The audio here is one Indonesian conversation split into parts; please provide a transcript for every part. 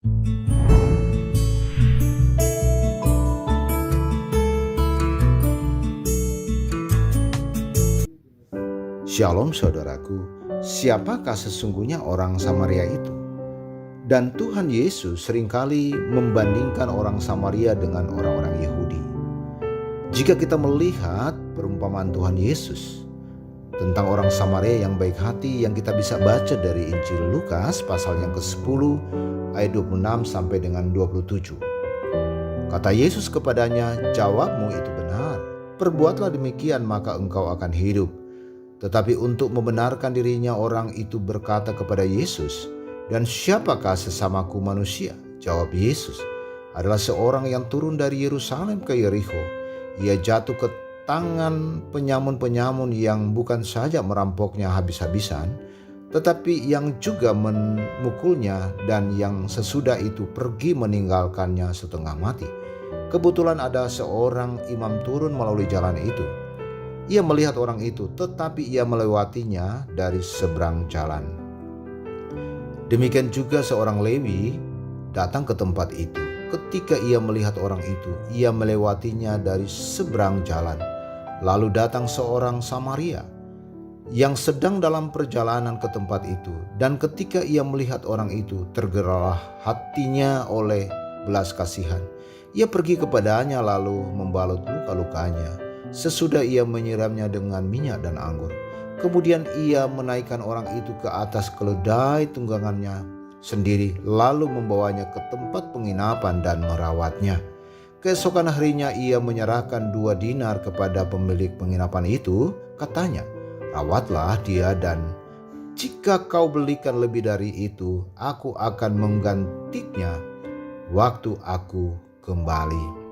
Shalom saudaraku, siapakah sesungguhnya orang Samaria itu? Dan Tuhan Yesus seringkali membandingkan orang Samaria dengan orang-orang Yahudi. Jika kita melihat perumpamaan Tuhan Yesus tentang orang Samaria yang baik hati yang kita bisa baca dari Injil Lukas pasal yang ke-10 ayat 26 sampai dengan 27. Kata Yesus kepadanya, "Jawabmu itu benar, perbuatlah demikian maka engkau akan hidup." Tetapi untuk membenarkan dirinya orang itu berkata kepada Yesus, "Dan siapakah sesamaku manusia?" Jawab Yesus, "Adalah seorang yang turun dari Yerusalem ke Yerikho. Ia jatuh ke tangan penyamun-penyamun yang bukan saja merampoknya habis-habisan, tetapi yang juga memukulnya dan yang sesudah itu pergi meninggalkannya setengah mati. Kebetulan ada seorang imam turun melalui jalan itu. Ia melihat orang itu, tetapi ia melewatinya dari seberang jalan. Demikian juga seorang Lewi datang ke tempat itu. Ketika ia melihat orang itu, ia melewatinya dari seberang jalan. Lalu datang seorang Samaria yang sedang dalam perjalanan ke tempat itu. Dan ketika ia melihat orang itu, tergeraklah hatinya oleh belas kasihan. Ia pergi kepadanya lalu membalut luka-lukanya. Sesudah ia menyiramnya dengan minyak dan anggur. Kemudian ia menaikkan orang itu ke atas keledai tunggangannya sendiri, lalu membawanya ke tempat penginapan dan merawatnya. Keesokan harinya ia menyerahkan 2 dinar kepada pemilik penginapan itu. Katanya, "Rawatlah dia, dan jika kau belikan lebih dari itu, aku akan menggantinya waktu aku kembali."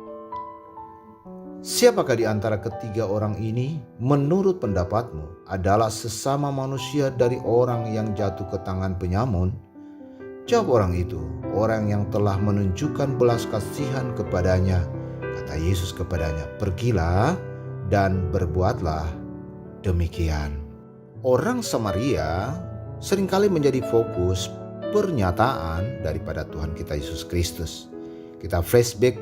Siapakah di antara ketiga orang ini menurut pendapatmu adalah sesama manusia dari orang yang jatuh ke tangan penyamun? Jawab orang itu, "Orang yang telah menunjukkan belas kasihan kepadanya." Kata Yesus kepadanya, "Pergilah dan berbuatlah demikian." Orang Samaria seringkali menjadi fokus pernyataan daripada Tuhan kita Yesus Kristus. Kita flashback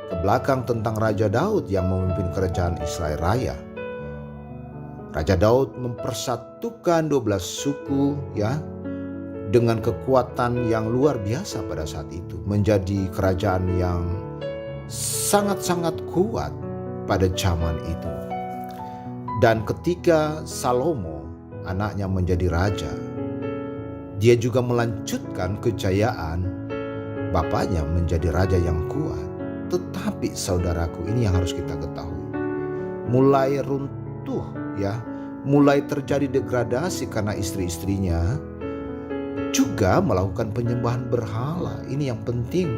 ke belakang tentang Raja Daud yang memimpin kerajaan Israel Raya. Raja Daud mempersatukan 12 suku dengan kekuatan yang luar biasa pada saat itu, menjadi kerajaan yang sangat-sangat kuat pada zaman itu. Dan ketika Salomo anaknya menjadi raja, dia juga melanjutkan kejayaan bapaknya menjadi raja yang kuat. Tetapi saudaraku, ini yang harus kita ketahui. Mulai runtuh mulai terjadi degradasi karena istri-istrinya juga melakukan penyembahan berhala. Ini yang penting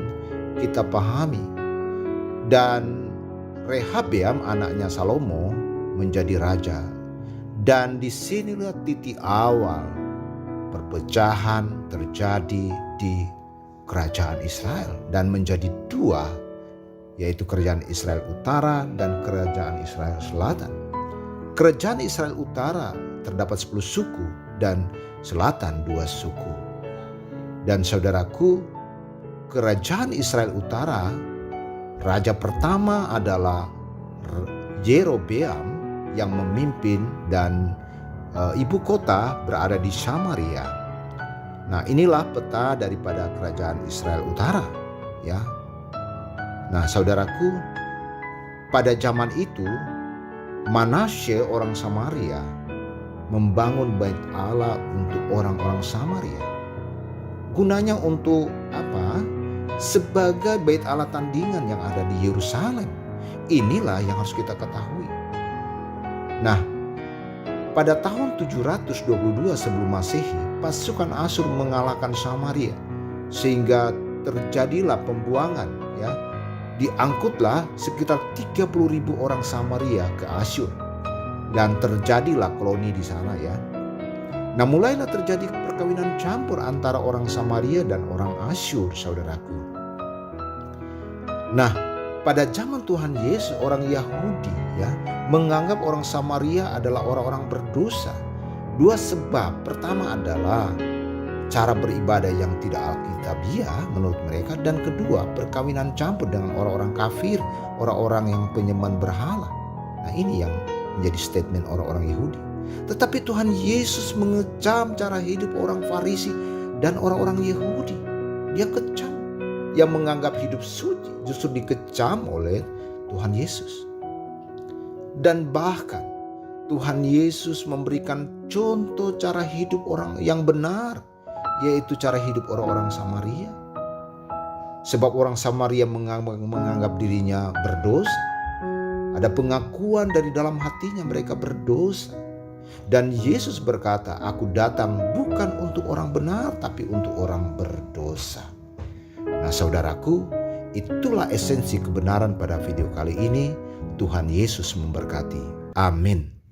kita pahami. Dan Rehabeam anaknya Salomo menjadi raja. Dan disinilah titik awal perpecahan terjadi di kerajaan Israel dan menjadi 2, yaitu kerajaan Israel Utara dan kerajaan Israel Selatan. Kerajaan Israel Utara terdapat 10 suku dan Selatan 2 suku. Dan saudaraku, kerajaan Israel Utara, raja pertama adalah Yerobeam yang memimpin dan ibu kota berada di Samaria. Nah, inilah peta daripada kerajaan Israel Utara Nah, saudaraku, pada zaman itu Manasye orang Samaria membangun bait Allah untuk orang-orang Samaria. Gunanya untuk apa? Sebagai bait Allah tandingan yang ada di Yerusalem. Inilah yang harus kita ketahui. Nah, pada tahun 722 sebelum Masehi, pasukan Asyur mengalahkan Samaria sehingga terjadilah pembuangan Diangkutlah sekitar 30.000 orang Samaria ke Asyur dan terjadilah koloni di sana Nah, mulailah terjadi perkawinan campur antara orang Samaria dan orang Asyur, saudaraku. Nah, pada zaman Tuhan Yesus, orang Yahudi menganggap orang Samaria adalah orang-orang berdosa. 2 sebab. Pertama adalah cara beribadah yang tidak alkitabiah menurut mereka, dan kedua, perkawinan campur dengan orang-orang kafir, orang-orang yang penyembahan berhala. Nah, ini yang menjadi statement orang-orang Yahudi. Tetapi Tuhan Yesus mengecam cara hidup orang Farisi dan orang-orang Yahudi. Dia kecam. Yang menganggap hidup suci justru dikecam oleh Tuhan Yesus. Dan bahkan Tuhan Yesus memberikan contoh cara hidup orang yang benar, yaitu cara hidup orang-orang Samaria. Sebab orang Samaria menganggap dirinya berdosa. Ada pengakuan dari dalam hatinya mereka berdosa. Dan Yesus berkata, "Aku datang bukan untuk orang benar, tapi untuk orang berdosa." Nah, saudaraku, itulah esensi kebenaran pada video kali ini. Tuhan Yesus memberkati. Amin.